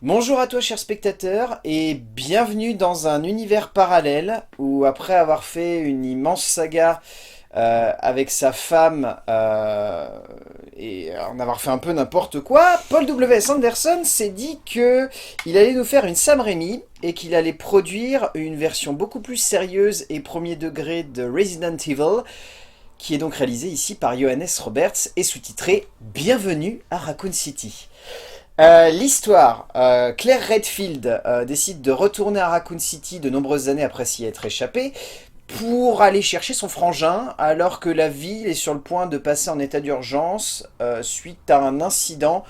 Bonjour à toi cher spectateur et bienvenue dans un univers parallèle où après avoir fait une immense saga avec sa femme et en avoir fait un peu n'importe quoi, Paul W. S. Anderson s'est dit que il allait nous faire une Sam Raimi et qu'il allait produire une version beaucoup plus sérieuse et premier degré de Resident Evil qui est donc réalisée ici par Johannes Roberts et sous-titrée Bienvenue à Raccoon City. L'histoire, Claire Redfield décide de retourner à Raccoon City de nombreuses années après s'y être échappée pour aller chercher son frangin alors que la ville est sur le point de passer en état d'urgence suite à un incident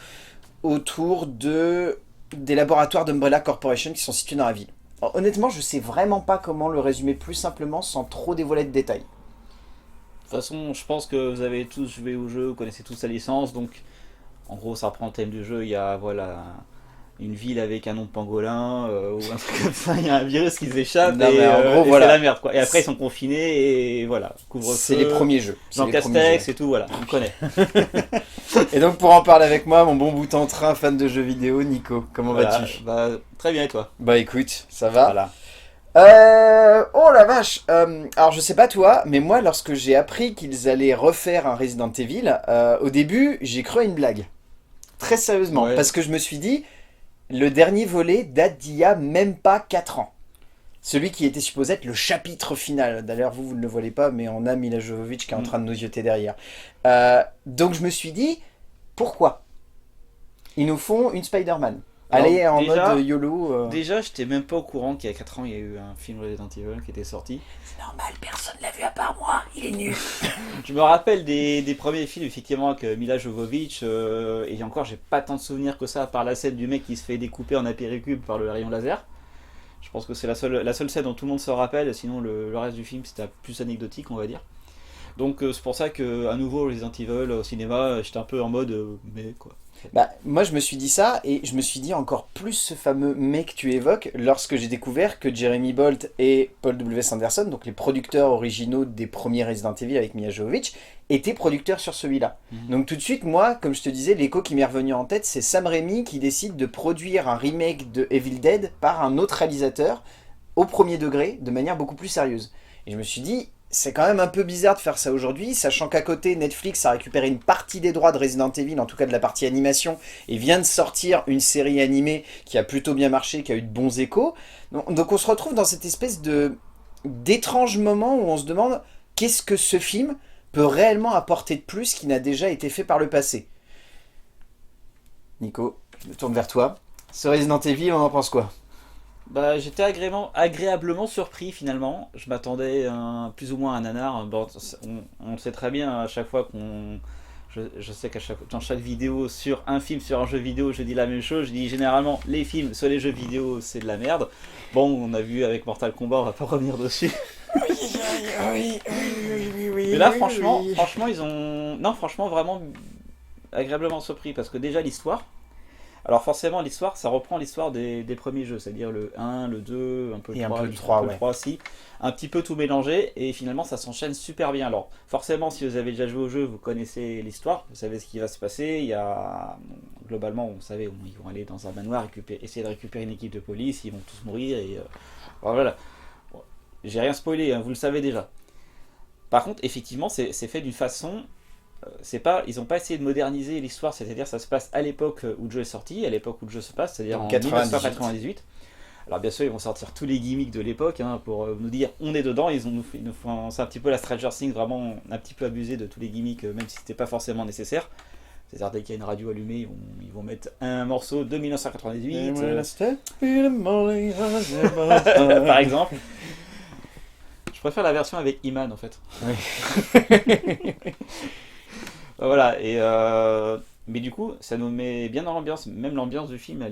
autour des laboratoires d'Umbrella Corporation qui sont situés dans la ville. Alors, honnêtement, je sais vraiment pas comment le résumer plus simplement sans trop dévoiler de détails. De toute façon, je pense que vous avez tous joué au jeu, vous connaissez tous sa licence, donc en gros ça reprend le thème du jeu, il y a voilà une ville avec un nom de pangolin ou un truc comme ça, il y a un virus qui s'échappe Non mais en gros et c'est voilà, la merde quoi. Et après ils sont confinés et voilà, c'est les couvre-feu, premiers jeux. C'est Jean les premiers jeux. Castex et tout, voilà, on le connaît. Et donc pour en parler avec moi, mon bon bout en train, fan de jeux vidéo, Nico, comment Voilà, vas-tu? bah très bien et toi? Bah écoute, ça va. Voilà. Oh la vache. Alors je sais pas toi, mais moi lorsque j'ai appris qu'ils allaient refaire un Resident Evil, au début j'ai cru à une blague. Très sérieusement, Ouais. parce que je me suis dit, le dernier volet date d'il y a même pas 4 ans. Celui qui était supposé être le chapitre final. D'ailleurs, vous ne le voyez pas, mais on a Mila Jovovich qui est en Mm. train de nous jeter derrière. Donc je me suis dit, pourquoi ils nous font une Spider-Man? Alors Allez, en déjà, mode YOLO. déjà j'étais même pas au courant qu'il y a 4 ans il y a eu un film Resident Evil qui était sorti. C'est normal, personne l'a vu à part moi, il est nul. Je me rappelle des premiers films effectivement avec Mila Jovovich et encore j'ai pas tant de souvenirs que ça à part la scène du mec qui se fait découper en apéricube par le rayon laser. Je pense que c'est la seule scène dont tout le monde se rappelle, sinon le reste du film c'était plus anecdotique on va dire. Donc c'est pour ça que à nouveau Resident Evil au cinéma j'étais un peu en mode mais quoi. Bah, moi je me suis dit ça et je me suis dit encore plus ce fameux mec que tu évoques lorsque j'ai découvert que Jeremy Bolt et Paul W. Sanderson, donc les producteurs originaux des premiers Resident Evil avec Mia Jovovich, étaient producteurs sur celui-là. Mhm. Donc tout de suite, moi, comme je te disais, l'écho qui m'est revenu en tête, c'est Sam Raimi qui décide de produire un remake de Evil Dead par un autre réalisateur au premier degré, de manière beaucoup plus sérieuse. Et je me suis dit, c'est quand même un peu bizarre de faire ça aujourd'hui, sachant qu'à côté, Netflix a récupéré une partie des droits de Resident Evil, en tout cas de la partie animation, et vient de sortir une série animée qui a plutôt bien marché, qui a eu de bons échos. Donc on se retrouve dans cette espèce de d'étrange moment où on se demande qu'est-ce que ce film peut réellement apporter de plus qui n'a déjà été fait par le passé. Nico, je me tourne vers toi. Ce Resident Evil, on en pense quoi? Bah, j'étais agréablement surpris finalement. Je m'attendais plus ou moins à un nanar. Bon, on le sait très bien à chaque fois qu'on. Je sais dans chaque vidéo sur un film, sur un jeu vidéo, je dis la même chose. Je dis généralement les films sur les jeux vidéo, c'est de la merde. Bon, on a vu avec Mortal Kombat, on va pas revenir dessus. Mais là, franchement, ils ont. Non, franchement, vraiment agréablement surpris parce que déjà l'histoire. Alors forcément l'histoire, ça reprend l'histoire des premiers jeux, c'est-à-dire le 1, le 2, un peu le Et un 3, peu le 3, le ouais. 3 aussi, un petit peu tout mélangé et finalement ça s'enchaîne super bien. Alors forcément si vous avez déjà joué au jeu, vous connaissez l'histoire, vous savez ce qui va se passer, il y a globalement, vous savez, ils vont aller dans un manoir essayer de récupérer une équipe de police, ils vont tous mourir et voilà. Bon, j'ai rien spoilé, hein, vous le savez déjà. Par contre, effectivement, c'est fait d'une façon ils n'ont pas essayé de moderniser l'histoire, c'est-à-dire ça se passe à l'époque où le jeu est sorti, à l'époque où le jeu se passe, c'est-à-dire En en 98. 1998. Alors bien sûr, ils vont sortir tous les gimmicks de l'époque hein, pour nous dire on est dedans. Ils nous font, c'est un petit peu la Stranger Things, vraiment un petit peu abusé de tous les gimmicks, même si c'était pas forcément nécessaire. C'est-à-dire dès qu'il y a une radio allumée, ils vont mettre un morceau de 1998, par exemple. Je préfère la version avec Iman en fait. Oui. Voilà, mais du coup, ça nous met bien dans l'ambiance. Même l'ambiance du film,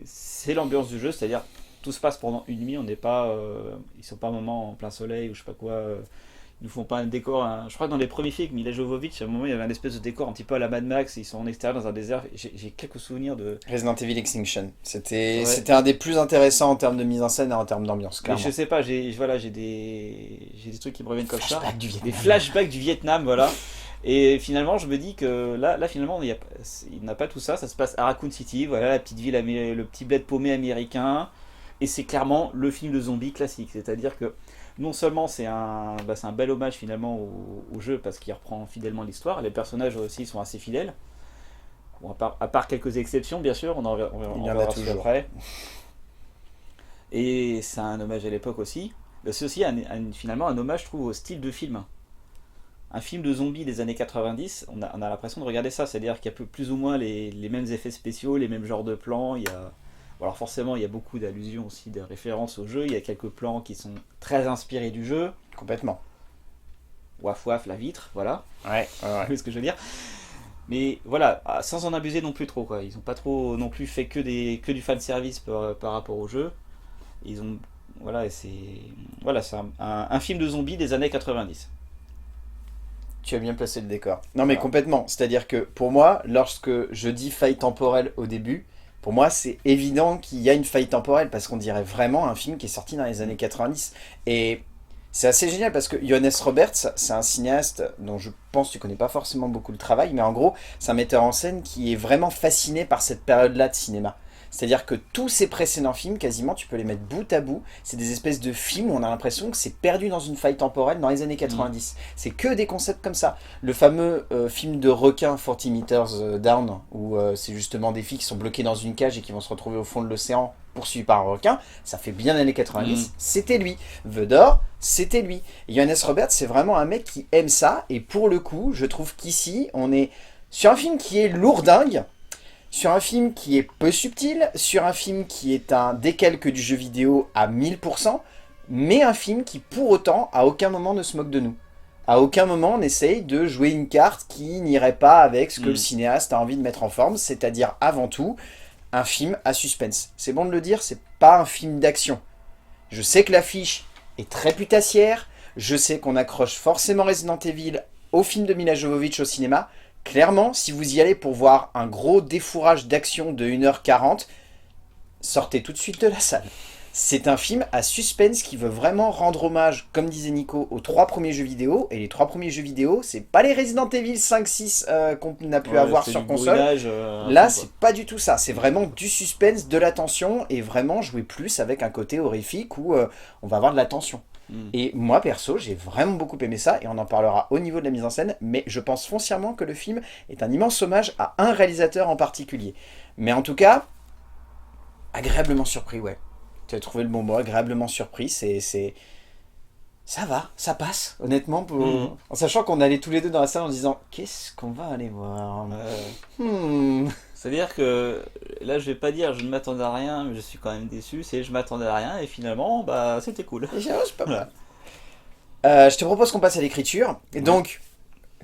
c'est l'ambiance du jeu, c'est-à-dire tout se passe pendant une nuit. On n'est pas, ils sont pas un moment en plein soleil ou je sais pas quoi. Ils nous font pas un décor. Je crois que dans les premiers films, Mila Jovovich, à un moment, il y avait un espèce de décor un petit peu à la Mad Max. Ils sont en extérieur dans un désert. J'ai quelques souvenirs de. Resident Evil Extinction. Ouais. C'était un des plus intéressants en termes de mise en scène et en termes d'ambiance, Mais clairement. je sais pas. J'ai des trucs qui me reviennent comme ça. Flashback du Vietnam. Des flashbacks du Vietnam, voilà. Et finalement, je me dis que là finalement, il n'a pas tout ça. Ça se passe à Raccoon City, voilà, la petite ville, le petit bled paumé américain. Et c'est clairement le film de zombies classique. C'est-à-dire que non seulement c'est un bel hommage finalement au jeu parce qu'il reprend fidèlement l'histoire. Les personnages aussi sont assez fidèles. Bon, à part quelques exceptions, bien sûr, Il on y en a verra ça toujours. après. Et c'est un hommage à l'époque aussi. C'est aussi finalement un hommage, je trouve, au style de film. Un film de zombies des années 90, on a l'impression de regarder ça, c'est-à-dire qu'il y a plus ou moins les mêmes effets spéciaux, les mêmes genres de plans. Bon, alors forcément, il y a beaucoup d'allusions aussi, de références au jeu. Il y a quelques plans qui sont très inspirés du jeu. Complètement. Waf waf, la vitre, voilà. Ouais. Vous voyez ce que je veux dire. Mais voilà, sans en abuser non plus trop, quoi. Ils n'ont pas trop non plus fait que du fan service par rapport au jeu. Ils ont voilà, c'est un film de zombies des années 90. Tu as bien placé le décor. Non mais Voilà. complètement. C'est-à-dire que pour moi, lorsque je dis faille temporelle au début, pour moi c'est évident qu'il y a une faille temporelle parce qu'on dirait vraiment un film qui est sorti dans les années 90. Et c'est assez génial parce que Johannes Roberts, c'est un cinéaste dont je pense que tu connais pas forcément beaucoup le travail, mais en gros, c'est un metteur en scène qui est vraiment fasciné par cette période-là de cinéma. C'est-à-dire que tous ses précédents films, quasiment, tu peux les mettre bout à bout. C'est des espèces de films où on a l'impression que c'est perdu dans une faille temporelle dans les années 90. C'est que des concepts comme ça. Le fameux film de requin 40 Meters Down, où c'est justement des filles qui sont bloquées dans une cage et qui vont se retrouver au fond de l'océan poursuivies par un requin, ça fait bien années 90, c'était lui. Vedor, c'était lui. Et Johannes Roberts, c'est vraiment un mec qui aime ça, et pour le coup, je trouve qu'ici, on est sur un film qui est lourdingue, sur un film qui est peu subtil, sur un film qui est un décalque du jeu vidéo à 1000%, mais un film qui pour autant à aucun moment ne se moque de nous. À aucun moment on essaye de jouer une carte qui n'irait pas avec ce que le cinéaste a envie de mettre en forme, c'est-à-dire avant tout un film à suspense. C'est bon de le dire, c'est pas un film d'action. Je sais que l'affiche est très putassière, je sais qu'on accroche forcément Resident Evil au film de Mila Jovovich au cinéma. Clairement, si vous y allez pour voir un gros défourrage d'action de 1h40, sortez tout de suite de la salle. C'est un film à suspense qui veut vraiment rendre hommage, comme disait Nico, aux 3 premiers jeux vidéo. Et les 3 premiers jeux vidéo, c'est pas les Resident Evil 5-6 qu'on a pu avoir sur console. Là, c'est pas du tout ça. C'est vraiment du suspense, de la tension, et vraiment jouer plus avec un côté horrifique où on va avoir de la tension. Et moi, perso, j'ai vraiment beaucoup aimé ça, et on en parlera au niveau de la mise en scène, mais je pense foncièrement que le film est un immense hommage à un réalisateur en particulier. Mais en tout cas, agréablement surpris, ouais. Tu as trouvé le bon mot, agréablement surpris, ça va, ça passe, honnêtement, en sachant qu'on allait tous les deux dans la salle en disant « Qu'est-ce qu'on va aller voir C'est-à-dire que là, je vais pas dire je ne m'attendais à rien, mais je suis quand même déçu. C'est je m'attendais à rien et finalement, bah, c'était cool. C'est pas mal. Je te propose qu'on passe à l'écriture. Et donc,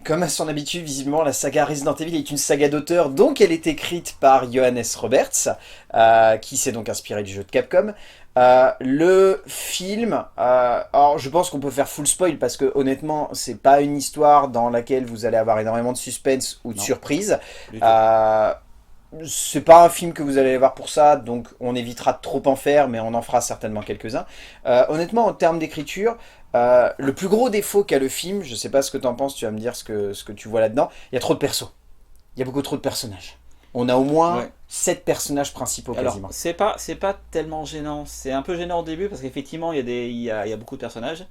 comme à son habitude, visiblement, la saga Resident Evil est une saga d'auteur, donc elle est écrite par Johannes Roberts, qui s'est donc inspiré du jeu de Capcom. Le film, alors je pense qu'on peut faire full spoil parce que honnêtement, c'est pas une histoire dans laquelle vous allez avoir énormément de suspense ou de surprise. C'est pas un film que vous allez voir pour ça, donc on évitera de trop en faire, mais on en fera certainement quelques-uns. Honnêtement, en termes d'écriture, le plus gros défaut qu'a le film, je sais pas ce que t'en penses, tu vas me dire ce que tu vois là-dedans, il y a trop de persos. Il y a beaucoup trop de personnages. On a au moins 7 personnages principaux quasiment. Alors, c'est pas tellement gênant. C'est un peu gênant au début parce qu'effectivement, il y a beaucoup de personnages.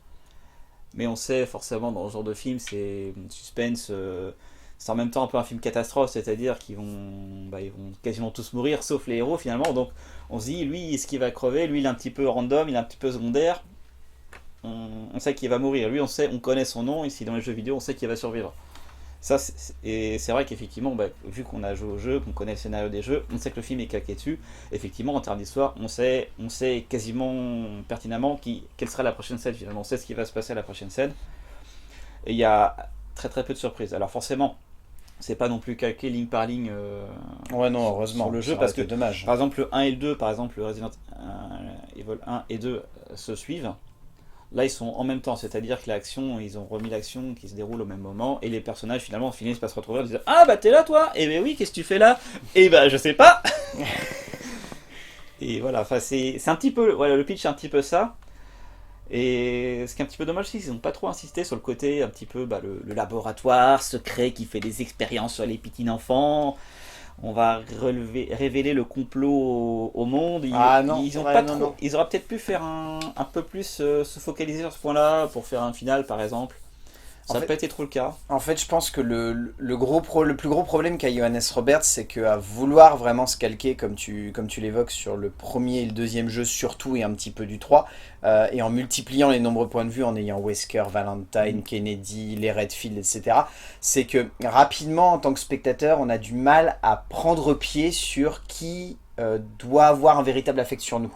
Mais on sait forcément dans ce genre de film, c'est suspense. C'est en même temps un peu un film catastrophe, c'est-à-dire qu'ils ils vont quasiment tous mourir, sauf les héros finalement. Donc on se dit, lui, est-ce qu'il va crever? Lui, il est un petit peu random, il est un petit peu secondaire. On sait qu'il va mourir. Lui, on connaît son nom. Ici, dans les jeux vidéo, on sait qu'il va survivre. Et c'est vrai qu'effectivement, vu qu'on a joué au jeu, qu'on connaît le scénario des jeux, on sait que le film est calqué dessus. Effectivement, en termes d'histoire, on sait quasiment pertinemment quelle sera la prochaine scène. Finalement, on sait ce qui va se passer à la prochaine scène. Et il y a très très peu de surprises. Alors forcément, c'est pas non plus calqué ligne par ligne ouais, non, heureusement, sur le jeu, parce que dommage. Par exemple, le 1 et le 2, par exemple, le Resident Evil 1 et 2 se suivent. Là, ils sont en même temps, c'est-à-dire que ils ont remis l'action qui se déroule au même moment, et les personnages finalement finissent par se retrouver en disant ah bah t'es là toi, et ben oui, qu'est-ce que tu fais là? Et bah je sais pas. Et voilà, enfin c'est un petit peu, voilà, le pitch c'est un petit peu ça. Et ce qui est un petit peu dommage, c'est qu'ils n'ont pas trop insisté sur le côté un petit peu le laboratoire secret qui fait des expériences sur les petits enfants. On va révéler le complot au monde. Ah non, Ils ont ouais, pas non, trop. non. Ils auraient peut-être pu faire un peu plus se focaliser sur ce point-là pour faire un final par exemple. En Ça n'a fait, pas été trop le cas. En fait, je pense que le plus gros problème qu'a Johannes Roberts, c'est qu'à vouloir vraiment se calquer, comme tu l'évoques, sur le premier et le deuxième jeu surtout, et un petit peu du 3, et en multipliant les nombreux points de vue, en ayant Wesker, Valentine, Kennedy, les Redfield, etc., c'est que rapidement, en tant que spectateur, on a du mal à prendre pied sur qui doit avoir un véritable affect sur nous.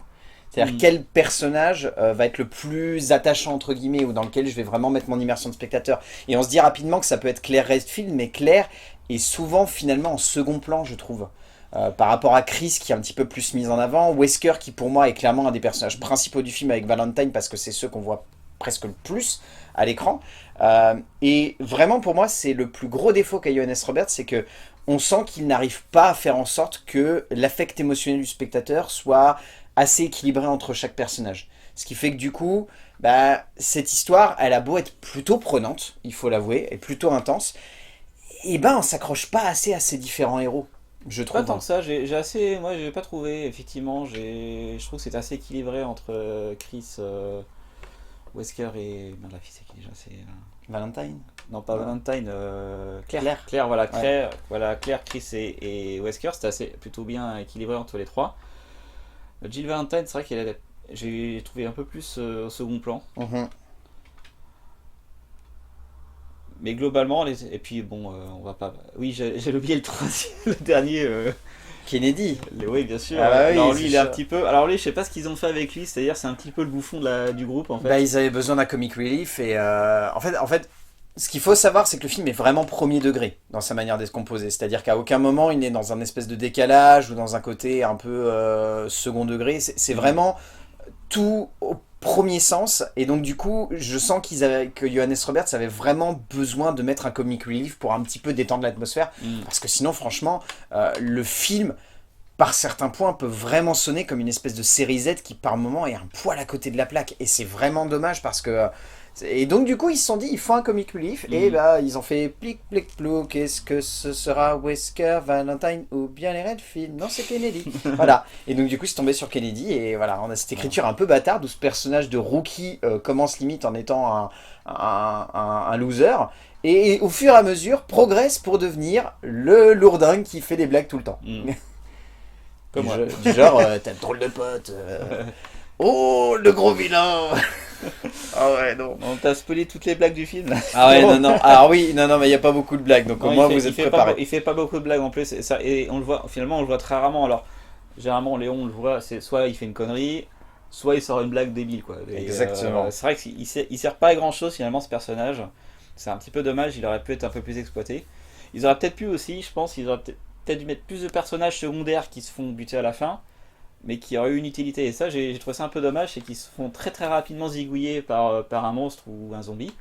C'est-à-dire quel personnage va être le plus attachant entre guillemets ou dans lequel je vais vraiment mettre mon immersion de spectateur. Et on se dit rapidement que ça peut être Claire Redfield, mais Claire est souvent finalement en second plan, je trouve. Par rapport à Chris qui est un petit peu plus mise en avant, Wesker qui pour moi est clairement un des personnages principaux du film avec Valentine parce que c'est ceux qu'on voit presque le plus à l'écran. Et vraiment pour moi c'est le plus gros défaut qu'a Johannes Roberts, c'est que on sent qu'il n'arrive pas à faire en sorte que l'affect émotionnel du spectateur soit assez équilibré entre chaque personnage. Ce qui fait que du coup, bah, cette histoire, elle a beau être plutôt prenante, il faut l'avouer, et plutôt intense, et ben on s'accroche pas assez à ces différents héros, je Pas trouve. tant que ça, moi j'ai pas trouvé, effectivement, je trouve que c'est assez équilibré entre Chris, Wesker et. Merde, la fille c'est qui déjà c'est, Valentine. non pas Ouais. Valentine, Claire. Claire, voilà, Ouais. Claire, Chris et Wesker, c'était assez plutôt bien équilibré entre les trois. Jill Valentine, c'est vrai j'ai trouvé un peu plus au second plan. Mhm. Mais globalement, et puis bon, on va pas. Oui, j'ai oublié le troisième, le dernier. Kennedy. Oui, bien sûr. Ah bah oui, Alors c'est lui, il est un sûr. petit peu. Alors lui, je sais pas ce qu'ils ont fait avec lui. C'est-à-dire, c'est un petit peu le bouffon du groupe en Bah, fait. ils avaient besoin d'un comic relief et en fait, ce qu'il faut savoir, c'est que le film est vraiment premier degré dans sa manière d'être composé. C'est-à-dire qu'à aucun moment il n'est dans un espèce de décalage ou dans un côté un peu second degré. C'est vraiment tout au premier sens. Et donc du coup, je sens que Johannes Roberts avait vraiment besoin de mettre un comic relief pour un petit peu détendre l'atmosphère. Mm. Parce que sinon, franchement, le film par certains points, peut vraiment sonner comme une espèce de série Z qui, par moment, est un poil à côté de la plaque. Et c'est vraiment dommage parce que... Et donc, du coup, ils se sont dit, il faut un comic relief. Et bah, ils ont fait plic, plic, plou. Qu'est-ce que ce sera, Wesker, Valentine ou bien les Redfield? Non, c'est Kennedy. Voilà. Et donc, du coup, c'est tombé sur Kennedy. Et voilà, on a cette écriture un peu bâtarde où ce personnage de rookie commence limite en étant un loser. Et au fur et à mesure, progresse pour devenir le lourdingue qui fait des blagues tout le temps. Mm. Comme moi. Du genre, t'as de drôle de pote. Oh, le gros vilain. Ah ouais, non. On t'a spoilé toutes les blagues du film. Ah ouais, non, non. Alors oui, non, non, mais il n'y a pas beaucoup de blagues, donc au Non, moins vous êtes préparés. il fait pas beaucoup de blagues en plus. Et on le voit, finalement, on le voit très rarement. Alors, généralement, Léon, on le voit, c'est soit il fait une connerie, soit il sort une blague débile, quoi. Et, Exactement. c'est vrai qu'il sert pas à grand chose, finalement, ce personnage. C'est un petit peu dommage, il aurait pu être un peu plus exploité. Ils auraient peut-être pu aussi, je pense, ils auraient peut-être dû mettre plus de personnages secondaires qui se font buter à la fin, mais qui auraient eu une utilité. Et ça, j'ai trouvé ça un peu dommage, c'est qu'ils se font très très rapidement zigouiller par un monstre ou un zombie.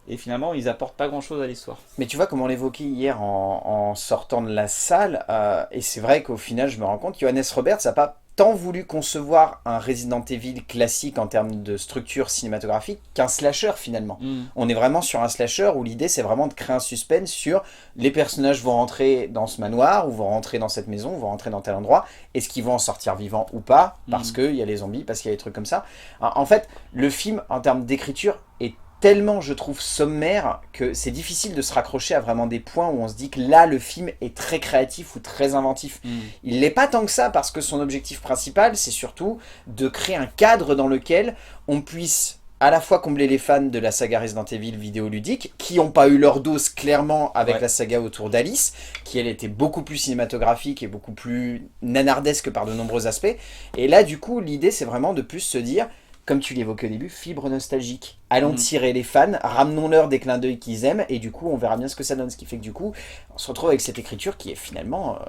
Et finalement, ils apportent pas grand chose à l'histoire. Mais tu vois, comme on l'évoquait hier en sortant de la salle, et c'est vrai qu'au final, je me rends compte, Johannes Roberts n'a pas tant voulu concevoir un Resident Evil classique en termes de structure cinématographique qu'un slasher finalement. Mm. On est vraiment sur un slasher où l'idée c'est vraiment de créer un suspense sur les personnages vont rentrer dans ce manoir ou vont rentrer dans cette maison ou vont rentrer dans tel endroit, est-ce qu'ils vont en sortir vivants ou pas parce qu'il y a les zombies, parce qu'il y a des trucs comme ça. En fait, le film en termes d'écriture est tellement, je trouve, sommaire que c'est difficile de se raccrocher à vraiment des points où on se dit que là, le film est très créatif ou très inventif. Mm. Il l'est pas tant que ça parce que son objectif principal, c'est surtout de créer un cadre dans lequel on puisse à la fois combler les fans de la saga Resident Evil vidéoludique, qui n'ont pas eu leur dose clairement avec la saga autour d'Alice, qui elle était beaucoup plus cinématographique et beaucoup plus nanardesque par de nombreux aspects. Et là, du coup, l'idée, c'est vraiment de plus se dire, comme tu l'évoquais au début, fibre nostalgique. Allons tirer les fans, ramenons-leur des clins d'œil qu'ils aiment, et du coup, on verra bien ce que ça donne. Ce qui fait que du coup, on se retrouve avec cette écriture qui est finalement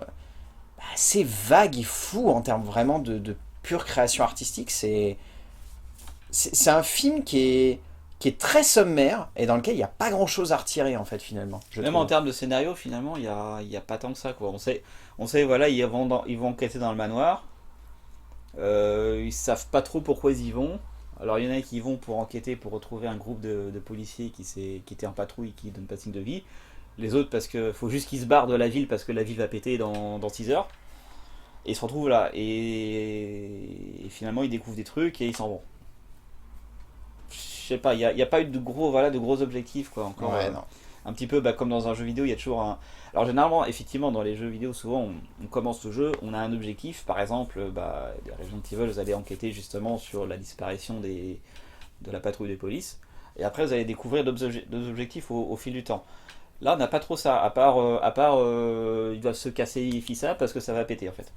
assez vague et floue en termes vraiment de pure création artistique. C'est un film qui est très sommaire, et dans lequel il n'y a pas grand-chose à retirer, en fait, finalement. Même en termes de scénario, finalement, il y a pas tant que ça, quoi. On sait voilà, ils vont enquêter dans le manoir. Ils savent pas trop pourquoi ils y vont. Alors il y en a qui vont pour enquêter, pour retrouver un groupe de policiers qui était en patrouille, qui donne pas de signe de vie. Les autres parce que faut juste qu'ils se barrent de la ville parce que la ville va péter dans 6 heures. Et ils se retrouvent là. Et finalement ils découvrent des trucs et ils s'en vont. Je sais pas, y a pas eu de gros, voilà, de gros objectifs quoi. Encore Ouais, non. un petit peu comme dans un jeu vidéo, il y a toujours un. Alors généralement, effectivement, dans les jeux vidéo, souvent on commence le jeu, on a un objectif. Par exemple, des Resident Evil, vous allez enquêter justement sur la disparition de la patrouille de police. Et après, vous allez découvrir d'autres objectifs au fil du temps. Là, on n'a pas trop ça, à part ils doivent se casser ici ça parce que ça va péter en fait.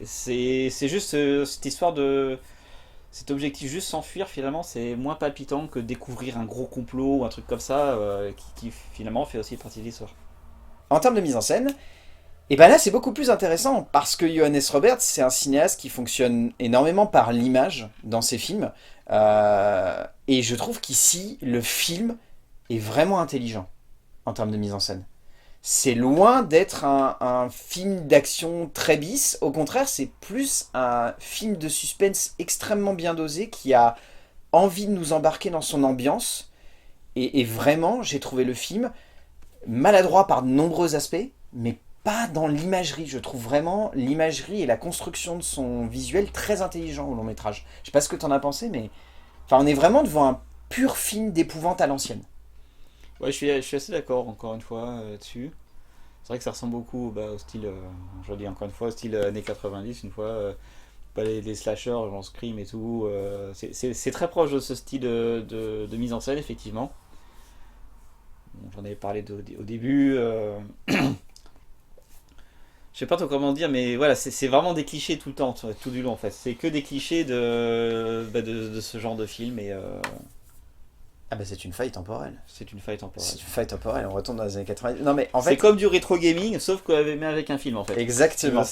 C'est juste cette histoire de. Cet objectif juste s'enfuir finalement c'est moins palpitant que découvrir un gros complot ou un truc comme ça qui finalement fait aussi partie de l'histoire. En termes de mise en scène, et ben là c'est beaucoup plus intéressant parce que Johannes Roberts c'est un cinéaste qui fonctionne énormément par l'image dans ses films. Et je trouve qu'ici le film est vraiment intelligent en termes de mise en scène. C'est loin d'être un film d'action très bis. Au contraire, c'est plus un film de suspense extrêmement bien dosé qui a envie de nous embarquer dans son ambiance. Et vraiment, j'ai trouvé le film maladroit par de nombreux aspects, mais pas dans l'imagerie. Je trouve vraiment l'imagerie et la construction de son visuel très intelligent au long métrage. Je sais pas ce que t'en as pensé, mais enfin, on est vraiment devant un pur film d'épouvante à l'ancienne. Ouais, je suis assez d'accord encore une fois dessus. C'est vrai que ça ressemble beaucoup au style, je le dis encore une fois, au style années 90, une fois, pas les slashers, genre Scream et tout. C'est très proche de ce style de mise en scène, effectivement. Bon, j'en avais parlé au début. Je sais pas trop comment dire, mais voilà, c'est vraiment des clichés tout le temps, tout du long en fait. C'est que des clichés de ce genre de film et Ah bah c'est une faille temporelle. c'est une faille temporelle. C'est une faille temporelle, on retourne dans les années 90. Non mais en C'est fait, comme du rétro gaming, sauf mais avec un film en fait. exactement.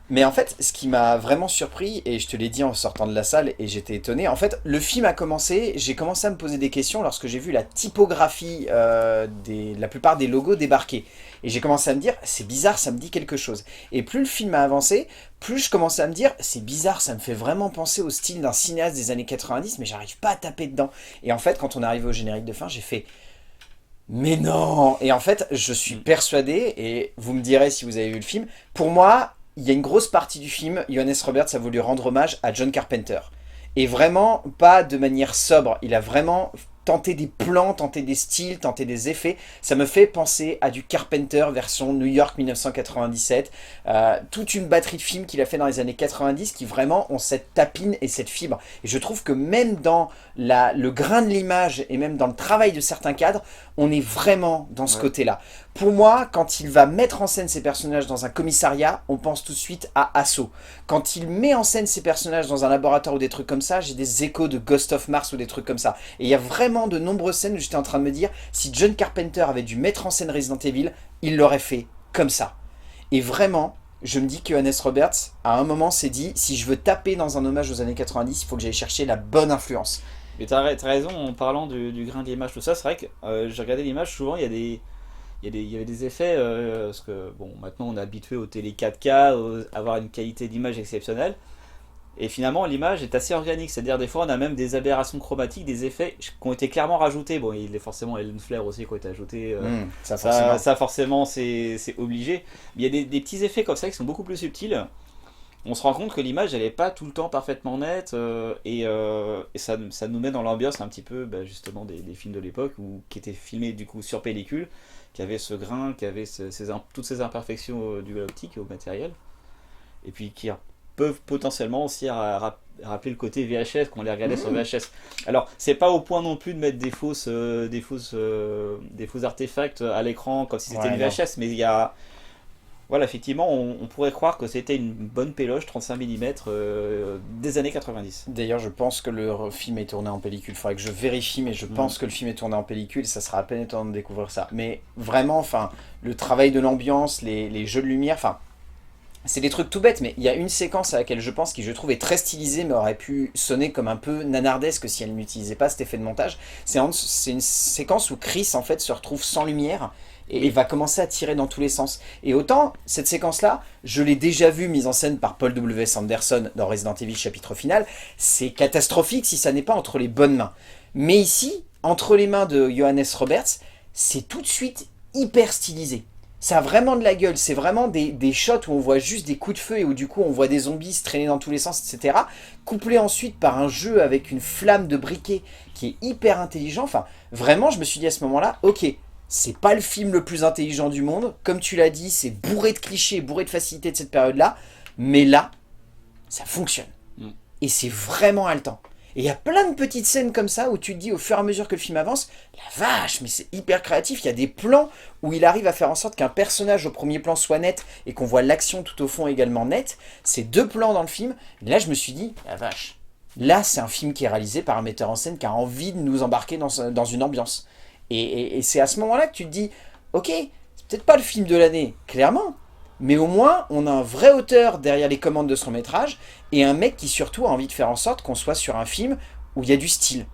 Mais en fait, ce qui m'a vraiment surpris, et je te l'ai dit en sortant de la salle, et j'étais étonné, en fait, le film a commencé, j'ai commencé à me poser des questions lorsque j'ai vu la typographie la plupart des logos débarquer. Et j'ai commencé à me dire, c'est bizarre, ça me dit quelque chose. Et plus le film a avancé, plus je commençais à me dire, c'est bizarre, ça me fait vraiment penser au style d'un cinéaste des années 90, mais j'arrive pas à taper dedans. Et en fait, quand on est arrivé au générique de fin, j'ai fait, mais non! Et en fait, je suis persuadé, et vous me direz si vous avez vu le film, pour moi, il y a une grosse partie du film, Johannes Roberts a voulu rendre hommage à John Carpenter. Et vraiment, pas de manière sobre, il a vraiment tenté des plans, tenté des styles, tenté des effets. Ça me fait penser à du Carpenter version New York 1997. Toute une batterie de films qu'il a fait dans les années 90 qui vraiment ont cette tapine et cette fibre. Et je trouve que même dans le grain de l'image et même dans le travail de certains cadres, on est vraiment dans ce côté-là. Pour moi, quand il va mettre en scène ses personnages dans un commissariat, on pense tout de suite à Assaut. Quand il met en scène ses personnages dans un laboratoire ou des trucs comme ça, j'ai des échos de Ghost of Mars ou des trucs comme ça. Et il y a vraiment de nombreuses scènes où j'étais en train de me dire, si John Carpenter avait dû mettre en scène Resident Evil, il l'aurait fait comme ça. Et vraiment, je me dis que Johannes Roberts, à un moment, s'est dit, si je veux taper dans un hommage aux années 90, il faut que j'aille chercher la bonne influence. Mais t'as raison en parlant du grain de l'image, tout ça. C'est vrai que j'ai regardé l'image, souvent il y avait des effets, parce que bon, maintenant on est habitué aux télé 4K, avoir une qualité d'image exceptionnelle. Et finalement, l'image est assez organique, c'est-à-dire des fois on a même des aberrations chromatiques, des effets qui ont été clairement rajoutés. Bon, il est forcément les lens flares aussi qui ont été ajoutés. Ça forcément. Ça forcément, c'est obligé. Mais il y a des petits effets comme ça qui sont beaucoup plus subtils. On se rend compte que l'image elle est pas tout le temps parfaitement nette et ça nous met dans l'ambiance un petit peu justement des films de l'époque qui étaient filmés du coup sur pellicule, qui avaient ce grain, qui avaient toutes ces imperfections du optique et au matériel, et puis qui peuvent potentiellement aussi rappeler le côté VHS qu'on les regardait sur VHS. Alors c'est pas au point non plus de mettre des faux artefacts à l'écran comme si c'était une VHS, mais il y a voilà, effectivement, on pourrait croire que c'était une bonne péloche 35 mm des années 90. D'ailleurs, je pense que le film est tourné en pellicule. Il faudrait que je vérifie, mais je pense que le film est tourné en pellicule. Ça sera à peine étonnant de découvrir ça. Mais vraiment, enfin, le travail de l'ambiance, les jeux de lumière, enfin, c'est des trucs tout bêtes. Mais il y a une séquence à laquelle je pense qui, je trouve, est très stylisée, mais aurait pu sonner comme un peu nanardesque si elle n'utilisait pas cet effet de montage. C'est une séquence où Chris, en fait, se retrouve sans lumière. et va commencer à tirer dans tous les sens. Et autant, cette séquence-là, je l'ai déjà vue mise en scène par Paul W. Sanderson dans Resident Evil chapitre final, c'est catastrophique si ça n'est pas entre les bonnes mains. Mais ici, entre les mains de Johannes Roberts, c'est tout de suite hyper stylisé. Ça a vraiment de la gueule, c'est vraiment des shots où on voit juste des coups de feu et où du coup on voit des zombies se traîner dans tous les sens, etc. Couplé ensuite par un jeu avec une flamme de briquet qui est hyper intelligent. Enfin, vraiment, je me suis dit à ce moment-là, ok, c'est pas le film le plus intelligent du monde. Comme tu l'as dit, c'est bourré de clichés, bourré de facilité de cette période-là. Mais là, ça fonctionne. Et c'est vraiment haletant. Et il y a plein de petites scènes comme ça où tu te dis au fur et à mesure que le film avance, la vache, mais c'est hyper créatif. Il y a des plans où il arrive à faire en sorte qu'un personnage au premier plan soit net et qu'on voit l'action tout au fond également nette. C'est 2 plans dans le film. Et là, je me suis dit, la vache, là, c'est un film qui est réalisé par un metteur en scène qui a envie de nous embarquer dans une ambiance. Et c'est à ce moment-là que tu te dis, ok, c'est peut-être pas le film de l'année, clairement, mais au moins, on a un vrai auteur derrière les commandes de son métrage, et un mec qui surtout a envie de faire en sorte qu'on soit sur un film où il y a du style.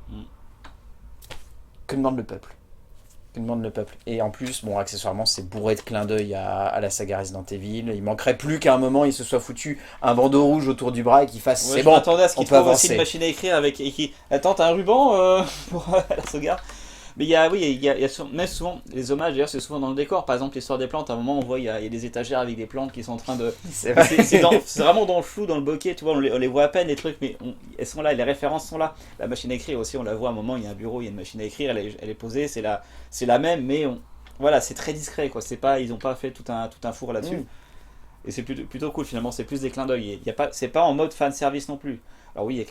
Que demande le peuple? Que demande le peuple? Et en plus, bon, accessoirement, c'est bourré de clins d'œil à la saga Resident Evil. Il manquerait plus qu'à un moment, il se soit foutu un bandeau rouge autour du bras et qu'il fasse, Ouais, c'est je bon, m'attendais à ce on qu'il peut trouve aussi avancer. une machine à écrire avec et qui. Attends, t'as un ruban pour la sauvegarde. Mais il y a, oui, il y a même souvent les hommages, d'ailleurs, c'est souvent dans le décor. Par exemple, l'histoire des plantes, à un moment, on voit, il y a des étagères avec des plantes qui sont en train de. C'est vrai. C'est vraiment dans le flou, dans le bokeh, tu vois, on les voit à peine, les trucs, mais elles sont là, les références sont là. La machine à écrire aussi, on la voit à un moment, il y a un bureau, il y a une machine à écrire, elle est posée, c'est la même, mais voilà, c'est très discret, quoi. C'est pas, ils n'ont pas fait tout un four là-dessus. Et c'est plutôt cool, finalement, c'est plus des clins d'œil. C'est pas en mode fan service non plus. Alors oui, il y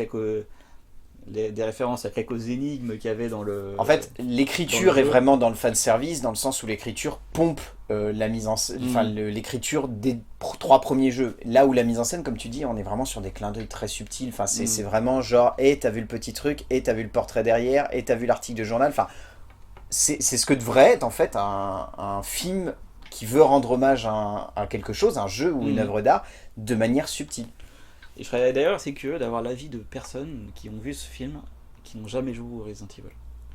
a des références à quelques énigmes qu'il y avait dans le. En fait, l'écriture dans le est jeu. vraiment dans le fanservice, dans le sens où l'écriture pompe la mise en scène, enfin l'écriture des 3 premiers jeux. Là où la mise en scène, comme tu dis, on est vraiment sur des clins d'œil très subtils. Enfin, c'est vraiment genre, hey, t'as vu le petit truc, et t'as vu le portrait derrière, et t'as vu l'article de journal. Enfin, c'est ce que devrait être en fait un film qui veut rendre hommage à quelque chose, un jeu ou une œuvre d'art, de manière subtile. Et je serais d'ailleurs assez curieux d'avoir l'avis de personnes qui ont vu ce film, qui n'ont jamais joué au Resident Evil.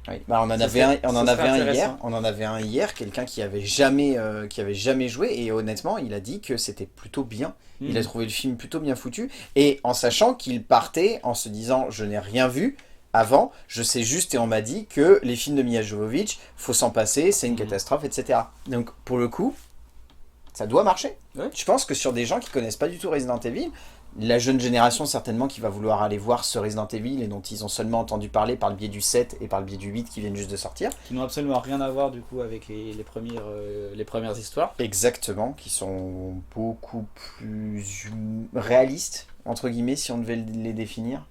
Oui. Bah, on en Ça avait serait- un, on ça en serait avait un hier. intéressant. On en avait un hier, quelqu'un qui avait jamais joué, et honnêtement, il a dit que c'était plutôt bien. Il a trouvé le film plutôt bien foutu, et en sachant qu'il partait en se disant, je n'ai rien vu avant, je sais juste et on m'a dit que les films de Milla Jovovich, faut s'en passer, c'est une catastrophe, etc. Donc pour le coup, ça doit marcher. Ouais. Je pense que sur des gens qui connaissent pas du tout Resident Evil, la jeune génération certainement qui va vouloir aller voir ce Resident Evil et dont ils ont seulement entendu parler par le biais du 7 et par le biais du 8 qui viennent juste de sortir. Qui n'ont absolument rien à voir du coup avec les premières histoires. Exactement, qui sont beaucoup plus réalistes, entre guillemets, si on devait les définir.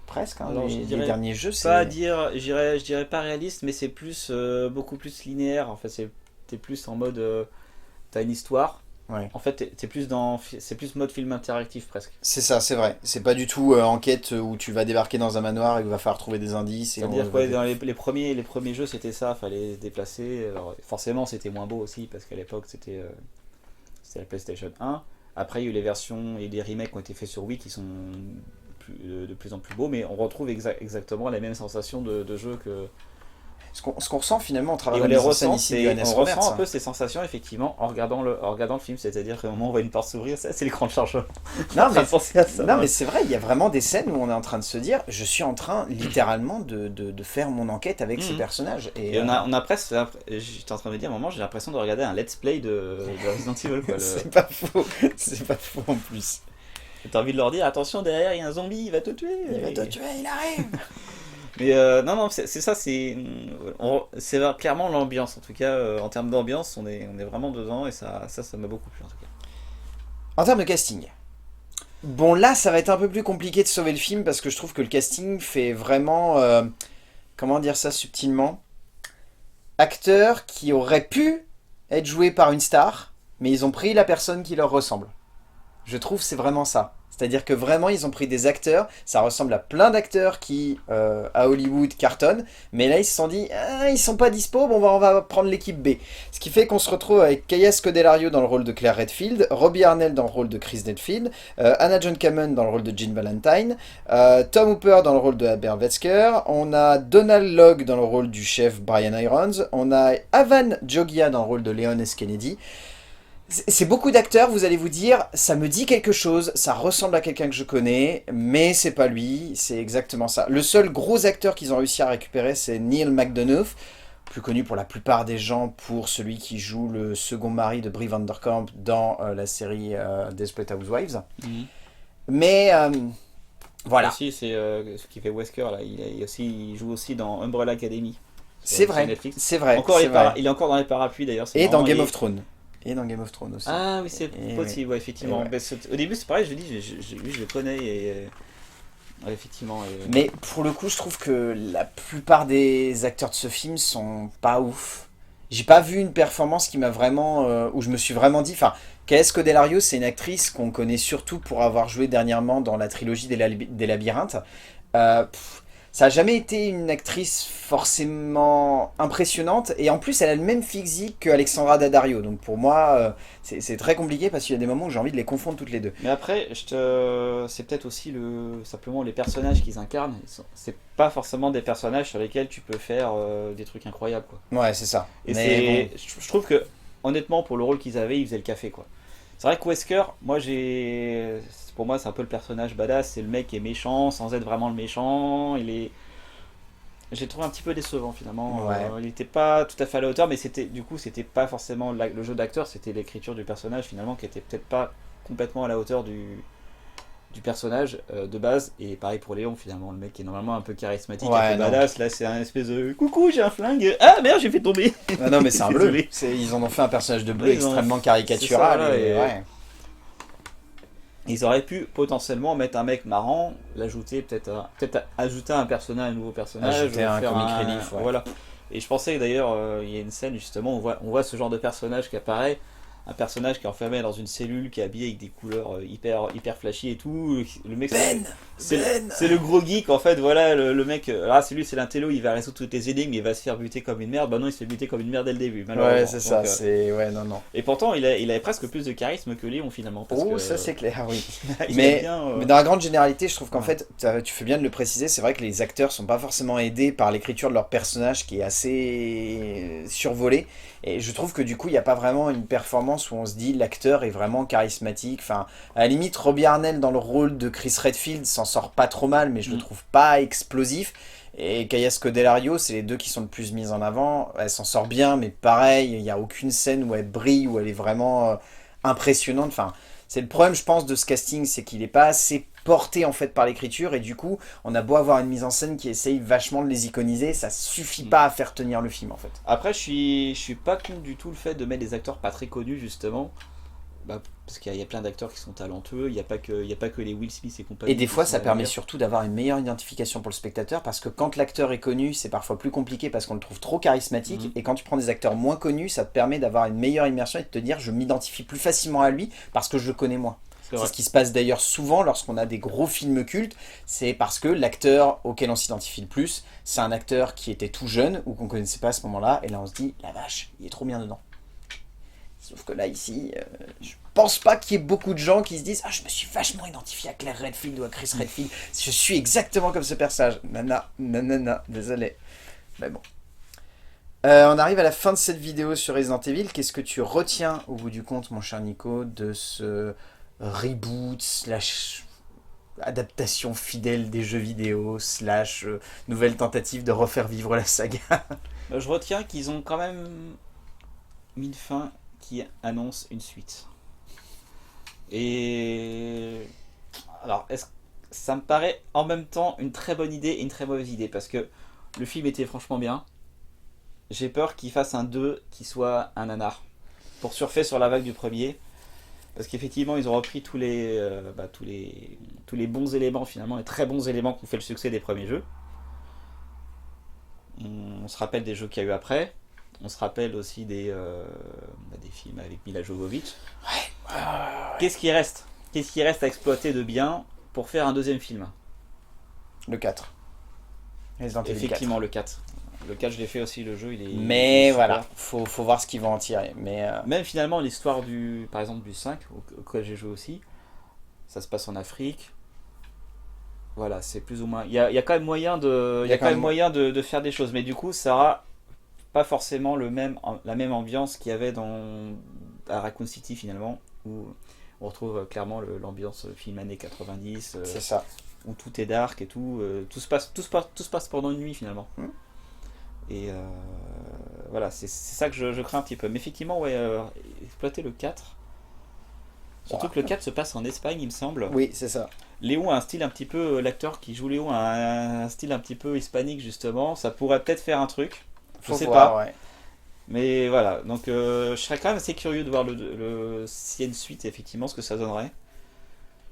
Presque, hein, Alors, je les dirais derniers jeux, c'est... Pas dire, je dirais pas réaliste, mais c'est plus beaucoup plus linéaire. En fait, t'es plus en mode, t'as une histoire. Ouais. En fait, c'est plus mode film interactif presque. C'est ça, c'est vrai. C'est pas du tout enquête où tu vas débarquer dans un manoir et qu'il va falloir trouver des indices. C'est-à-dire que dans les premiers jeux, c'était ça, fallait se déplacer. Alors, forcément, c'était moins beau aussi, parce qu'à l'époque, c'était la PlayStation 1. Après, il y a eu les versions et les remakes qui ont été faits sur Wii qui sont de plus en plus beaux, mais on retrouve exactement les mêmes sensations de jeu que. Ce qu'on ressent finalement au Et travers on de les la mise en scène ressent, ici de Johannes on Roberts. ressent un peu ces sensations effectivement en regardant le film, c'est-à-dire qu'à un moment on voit une porte s'ouvrir, ça c'est l'écran de chargement. Non, mais, penser à ça. non, mais c'est vrai, il y a vraiment des scènes où on est en train de se dire, je suis en train littéralement de faire mon enquête avec ces personnages. Et on a presque, j'étais en train de me dire, à un moment j'ai l'impression de regarder un let's play de Resident Evil. Quoi, C'est pas faux, c'est pas faux en plus. T'as envie de leur dire, attention derrière il y a un zombie, il va te tuer. Il va te tuer, il arrive. Mais non, c'est ça, c'est clairement l'ambiance. En tout cas, en termes d'ambiance, on est vraiment dedans et ça m'a beaucoup plu en tout cas. En termes de casting. Bon, là, ça va être un peu plus compliqué de sauver le film parce que je trouve que le casting fait vraiment, comment dire ça subtilement, acteur qui aurait pu être joué par une star, mais ils ont pris la personne qui leur ressemble. Je trouve que c'est vraiment ça. C'est-à-dire que vraiment, ils ont pris des acteurs, ça ressemble à plein d'acteurs qui, à Hollywood, cartonnent, mais là, ils se sont dit, ah, ils sont pas dispo, bon, on va prendre l'équipe B. Ce qui fait qu'on se retrouve avec Kaya Scodelario dans le rôle de Claire Redfield, Robbie Arnell dans le rôle de Chris Redfield, Anna John Kamen dans le rôle de Jean Valentine, Tom Hooper dans le rôle de Albert Wesker, on a Donald Logg dans le rôle du chef Brian Irons, on a Avan Jogia dans le rôle de Leon S. Kennedy. C'est beaucoup d'acteurs, vous allez vous dire, ça me dit quelque chose, ça ressemble à quelqu'un que je connais, mais c'est pas lui, c'est exactement ça. Le seul gros acteur qu'ils ont réussi à récupérer, c'est Neil McDonough, plus connu pour la plupart des gens pour celui qui joue le second mari de Brie Vanderkamp dans la série Desperate Housewives. Mais voilà. Aussi, c'est ce qui fait Wesker, là. Il joue aussi dans Umbrella Academy. C'est vrai, c'est vrai. Encore, c'est vrai. il est encore dans les parapluies d'ailleurs. Et dans Game of Thrones. Et dans Game of Thrones aussi. Ah oui, c'est possible, ouais, effectivement. Ouais. Au début, c'est pareil, je dis, je le connais et. Ouais, effectivement. Mais pour le coup, je trouve que la plupart des acteurs de ce film sont pas ouf. J'ai pas vu une performance qui m'a vraiment. Où je me suis vraiment dit. Enfin, Kaya Scodelario, c'est une actrice qu'on connaît surtout pour avoir joué dernièrement dans la trilogie des Labyrinthes. Ça a jamais été une actrice forcément impressionnante. Et en plus, elle a le même physique qu'Alexandra Daddario. Donc pour moi, c'est très compliqué parce qu'il y a des moments où j'ai envie de les confondre toutes les deux. Mais après, c'est peut-être aussi simplement les personnages qu'ils incarnent. C'est pas forcément des personnages sur lesquels tu peux faire des trucs incroyables, quoi. Ouais, c'est ça. Et Mais je trouve que, honnêtement, pour le rôle qu'ils avaient, ils faisaient le café, quoi. C'est vrai que Wesker, pour moi, c'est un peu le personnage badass. C'est le mec qui est méchant sans être vraiment le méchant. J'ai trouvé un petit peu décevant finalement. Ouais. Il n'était pas tout à fait à la hauteur, mais c'était pas forcément le jeu d'acteur, c'était l'écriture du personnage finalement qui était peut-être pas complètement à la hauteur du personnage de base. Et pareil pour Léon finalement, le mec qui est normalement un peu charismatique, Ouais, un peu non. badass. Là, c'est un espèce de coucou, j'ai un flingue. Ah merde, j'ai fait tomber. Ah non, mais c'est un bleu. Désolé. Ils en ont fait un personnage de bleu Ouais, ils en ont- extrêmement caricatural. c'est ça, voilà, et et- ouais. Ils auraient pu potentiellement mettre un mec marrant, l'ajouter peut-être ajouter un nouveau personnage, Ajouter un faire comic relief, ouais. voilà. Et je pensais que d'ailleurs il y a une scène justement où on voit ce genre de personnage qui apparaît, un personnage qui est enfermé dans une cellule, qui est habillé avec des couleurs hyper flashy et tout. Le mec c'est le gros geek en fait, voilà le mec. C'est l'intello, il va résoudre toutes les énigmes, il va se faire buter comme une merde. Bah non, il se fait buter comme une merde dès le début. Ouais, c'est ça. Donc, C'est ouais, non, non. et pourtant il avait presque plus de charisme que Léon finalement. Parce Oh, que, ça c'est clair, oui. il mais, est bien, mais dans la grande généralité, je trouve qu'en Ouais. fait, tu fais bien de le préciser, c'est vrai que les acteurs sont pas forcément aidés par l'écriture de leur personnage qui est assez survolé. Et je trouve que du coup, il n'y a pas vraiment une performance où on se dit l'acteur est vraiment charismatique. Enfin, à la limite, Robbie Arnell dans le rôle de Chris Redfield s'en sort pas trop mal, mais je le trouve pas explosif. Et Kaya Scodelario, c'est les deux qui sont le plus mis en avant. Elle s'en sort bien, mais pareil, il n'y a aucune scène où elle brille, où elle est vraiment impressionnante. Enfin, c'est le problème, je pense, de ce casting, c'est qu'il n'est pas assez porté en fait par l'écriture, et du coup, on a beau avoir une mise en scène qui essaye vachement de les iconiser, ça suffit pas à faire tenir le film en fait. Après, je suis pas contre du tout le fait de mettre des acteurs pas très connus, justement. Parce qu'il y a plein d'acteurs qui sont talentueux, il n'y a pas que les Will Smith et compagnie. Et des fois, qui ça sont permet meilleurs. surtout d'avoir une meilleure identification pour le spectateur, parce que quand l'acteur est connu, c'est parfois plus compliqué parce qu'on le trouve trop charismatique, Mhm. et quand tu prends des acteurs moins connus, ça te permet d'avoir une meilleure immersion et de te dire je m'identifie plus facilement à lui parce que je le connais moins. C'est C'est vrai. ce qui se passe d'ailleurs souvent lorsqu'on a des gros films cultes, c'est parce que l'acteur auquel on s'identifie le plus, c'est un acteur qui était tout jeune ou qu'on connaissait pas à ce moment-là, et là on se dit la vache, il est trop bien dedans. Sauf que là ici, je pense pas qu'il y ait beaucoup de gens qui se disent ah je me suis vachement identifié à Claire Redfield ou à Chris Redfield, je suis exactement comme ce personnage. Nanana, désolé. Mais bon. On arrive à la fin de cette vidéo sur Resident Evil. Qu'est-ce que tu retiens au bout du compte, mon cher Nico, de ce reboot slash adaptation fidèle des jeux vidéo slash nouvelle tentative de refaire vivre la saga? Je retiens qu'ils ont quand même mis une fin qui annonce une suite. Et alors, ça me paraît en même temps une très bonne idée et une très mauvaise idée, parce que le film était franchement bien. J'ai peur qu'il fasse un 2 qui soit un nanar, pour surfer sur la vague du premier. Parce qu'effectivement, ils ont repris tous les bons éléments, finalement, les très bons éléments qui ont fait le succès des premiers jeux. On se rappelle des jeux qu'il y a eu après. On se rappelle aussi des films avec Mila Jovovich. Qu'est-ce qui reste ? qu'est-ce qui reste à exploiter de bien pour faire un deuxième film? Le 4. Resident Evil 4. Effectivement, le 4. Le 4, je l'ai fait aussi, le jeu, il est Mais super. voilà, faut voir ce qu'ils vont en tirer. Mais Même finalement, l'histoire par exemple, du 5, auquel j'ai joué aussi, ça se passe en Afrique. Voilà, c'est plus ou moins. Il y a quand même moyen de faire des choses, mais du coup, ça aura pas forcément la même ambiance qu'il y avait à Raccoon City finalement, où on retrouve clairement l'ambiance film années 90, c'est ça. où tout est dark et tout, tout se passe pendant une nuit finalement. Et voilà, c'est ça que je crains un petit peu. Mais effectivement, ouais, exploiter le 4. Surtout que le 4 se passe en Espagne, il me semble. Oui, c'est ça. Léon a un style un petit peu. L'acteur qui joue Léon a un style un petit peu hispanique, justement. Ça pourrait peut-être faire un truc. Je sais pas. Ouais. Mais voilà, donc je serais quand même assez curieux de voir s'il y a une suite, effectivement, ce que ça donnerait.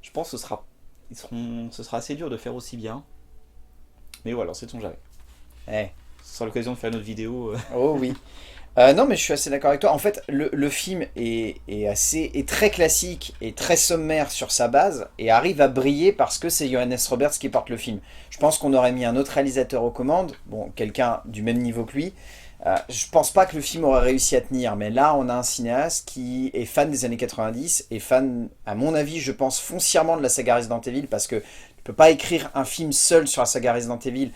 Je pense que ce sera assez dur de faire aussi bien. Mais voilà, sait-on jamais. Eh. Ce sera l'occasion de faire une autre vidéo. Oh oui. Non, mais je suis assez d'accord avec toi. En fait, le film est très classique et très sommaire sur sa base et arrive à briller parce que c'est Johannes Roberts qui porte le film. Je pense qu'on aurait mis un autre réalisateur aux commandes, bon, quelqu'un du même niveau que lui. Je pense pas que le film aurait réussi à tenir, mais là, on a un cinéaste qui est fan des années 90 et fan, à mon avis, je pense foncièrement de la saga Resident Evil parce que tu peux pas écrire un film seul sur la saga Resident Evil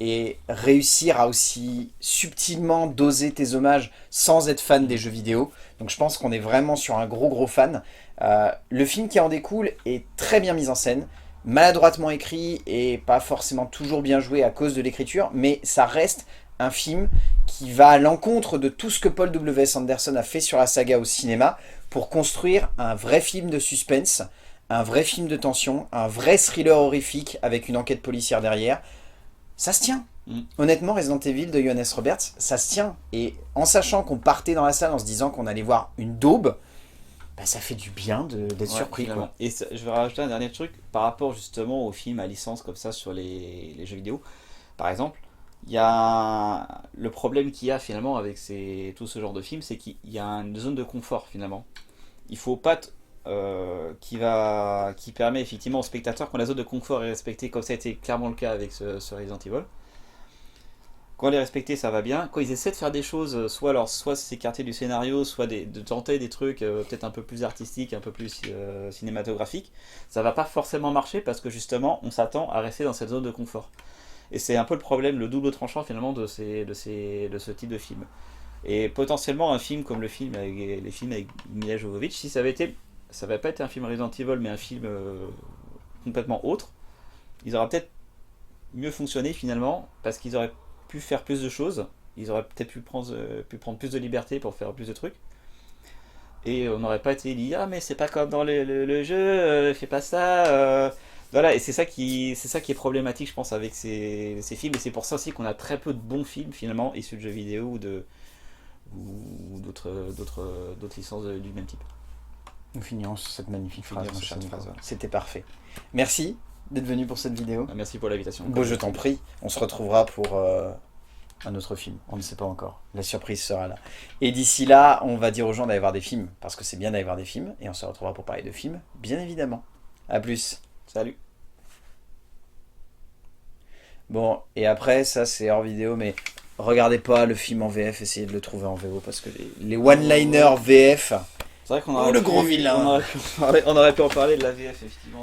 et réussir à aussi subtilement doser tes hommages sans être fan des jeux vidéo. Donc je pense qu'on est vraiment sur un gros fan. Le film qui en découle est très bien mis en scène, maladroitement écrit et pas forcément toujours bien joué à cause de l'écriture, mais ça reste un film qui va à l'encontre de tout ce que Paul W.S. Anderson a fait sur la saga au cinéma pour construire un vrai film de suspense, un vrai film de tension, un vrai thriller horrifique avec une enquête policière derrière. Ça se tient. Honnêtement, Resident Evil de Johannes Roberts, ça se tient. Et en sachant qu'on partait dans la salle en se disant qu'on allait voir une daube, bah, ça fait du bien d'être surpris. Quoi. Et je vais rajouter un dernier truc par rapport justement aux films à licence comme ça sur les jeux vidéo. Par exemple, il y a le problème qu'il y a finalement avec tout ce genre de films, c'est qu'il y a une zone de confort finalement. Il faut pas qui permet effectivement aux spectateurs, quand la zone de confort est respectée, comme ça a été clairement le cas avec ce Resident Evil, quand elle est respectée, ça va bien. Quand ils essaient de faire des choses, soit s'écarter du scénario, soit de tenter des trucs peut-être un peu plus artistiques, un peu plus cinématographiques, ça va pas forcément marcher parce que justement on s'attend à rester dans cette zone de confort. Et c'est un peu le problème, le double tranchant finalement de ce type de film. Et potentiellement un film comme les films avec Mila Jovovich, si ça avait pas été un film Resident Evil mais un film complètement autre, ils auraient peut-être mieux fonctionné finalement parce qu'ils auraient pu faire plus de choses, ils auraient peut-être pu prendre plus de liberté pour faire plus de trucs. Et on n'aurait pas été dit ah mais c'est pas comme dans le jeu, fais pas ça. Voilà, et c'est ça qui est problématique je pense avec ces films, et c'est pour ça aussi qu'on a très peu de bons films finalement issus de jeux vidéo ou d'autres licences du même type. Nous finirons sur cette magnifique phrase. Voilà. C'était parfait. Merci d'être venu pour cette vidéo. Merci pour l'invitation. Bon, je t'en prie. On se retrouvera pour un autre film. On ne sait pas encore. La surprise sera là. Et d'ici là, on va dire aux gens d'aller voir des films. Parce que c'est bien d'aller voir des films. Et on se retrouvera pour parler de films, bien évidemment. A plus. Salut. Bon, et après, ça c'est hors vidéo, mais regardez pas le film en VF, essayez de le trouver en VO. Parce que les one-liners VF... C'est vrai qu'on aurait le gros vilain. On aurait pu en parler de la VF, effectivement.